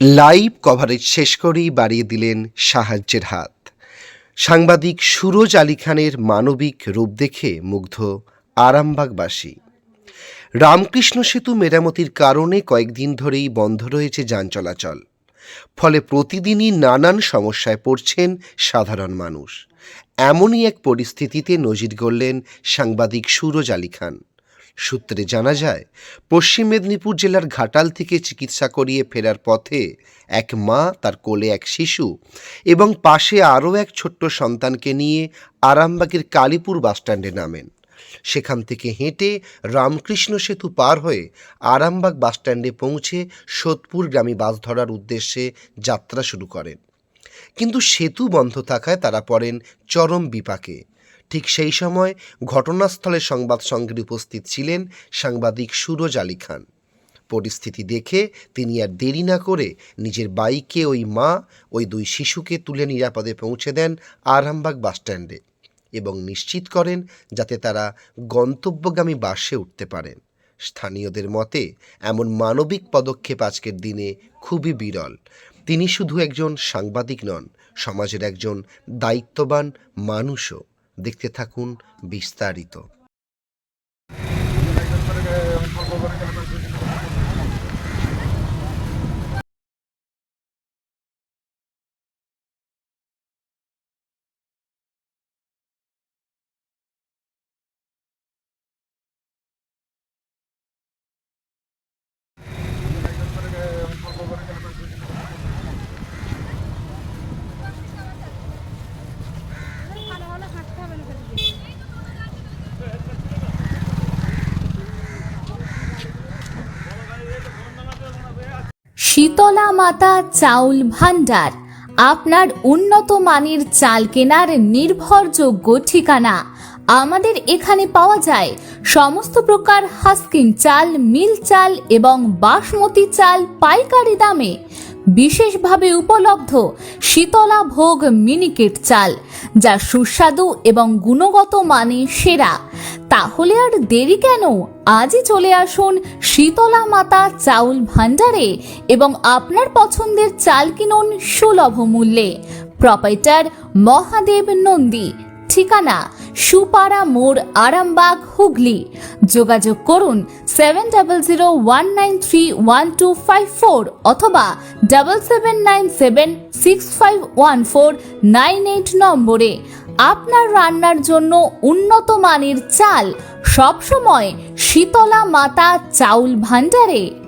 Live coverage শেষ করেই বাড়িয়ে দিলেন সাহায্যের হাত। সাংবাদিক সুরজ আলী খানের মানবিক রূপ দেখে মুগ্ধ আরামবাগবাসী। রামকৃষ্ণ সেতু মেরামতির কারণে কয়েকদিন ধরেই বন্ধ রয়েছে যান চলাচল। ফলে প্রতিদিনই নানান সমস্যায় পড়ছেন সাধারণ মানুষ। এমনই এক পরিস্থিতিতে নজির গড়লেন সাংবাদিক সুরজ আলী খান। সূত্রে জানা যায়, পশ্চিম মেদিনীপুর জেলার ঘাটাল থেকে চিকিৎসা করিয়ে ফেরার পথে এক মা, তার কোলে এক শিশু এবং পাশে আরও এক ছোট্ট সন্তানকে নিয়ে আরামবাগের কালীপুর বাসস্ট্যান্ডে নামেন। সেখান থেকে হেঁটে রামকৃষ্ণ সেতু পার হয়ে আরামবাগ বাসস্ট্যান্ডে পৌঁছে সোদপুরগামী বাস ধরার উদ্দেশ্যে যাত্রা শুরু করেন। কিন্তু সেতু বন্ধ থাকায় তারা পড়েন চরম বিপাকে। ঠিক সেই সময় ঘটনাস্থলে সংবাদ সঙ্গে উপস্থিত ছিলেন সাংবাদিক সুরজ আলী খান। পরিস্থিতি দেখে তিনি আর দেরি না করে নিজের বাইকে ওই মা, ওই দুই শিশুকে তুলে নিরাপদে পৌঁছে দেন আরামবাগ বাসস্ট্যান্ডে এবং নিশ্চিত করেন যাতে তারা গন্তব্যগামী বাসে উঠতে পারেন। স্থানীয়দের মতে এমন মানবিক পদক্ষেপ আজকের দিনে খুবই বিরল। তিনি শুধু একজন সাংবাদিক নন, সমাজের একজন দায়িত্ববান মানুষও। দেখতে থাকুন বিস্তারিত। শীতলা মাতা চাউল ভান্ডার, আপনার উন্নত মানের চাল কেনার নির্ভরযোগ্য ঠিকানা। আমাদের এখানে পাওয়া যায় সমস্ত প্রকার হাস্কিং চাল, মিল চাল এবং বাসমতি চাল পাইকারি দামে। বিশেষভাবে উপলব্ধ শীতলা ভোগ মিনিকেট চাল, যা সুস্বাদু এবং গুণগত মানে সেরা। তাহলে আর দেরি কেন? আজই চলে আসুন শীতলা মাতা চাউল ভান্ডারে এবং আপনার পছন্দের চাল কিনুন সুলভ মূল্যে। প্রোপাইটার মহাদেব নন্দী। ঠিকানা সুপাড়া মোড়, আরামবাগ, হুগলি। যোগাযোগ করুন 7001931254 অথবা 7797651498 নম্বরে। আপনার রান্নার জন্য উন্নত মানের চাল সবসময় শীতলা মাতা চাউল ভান্ডারে।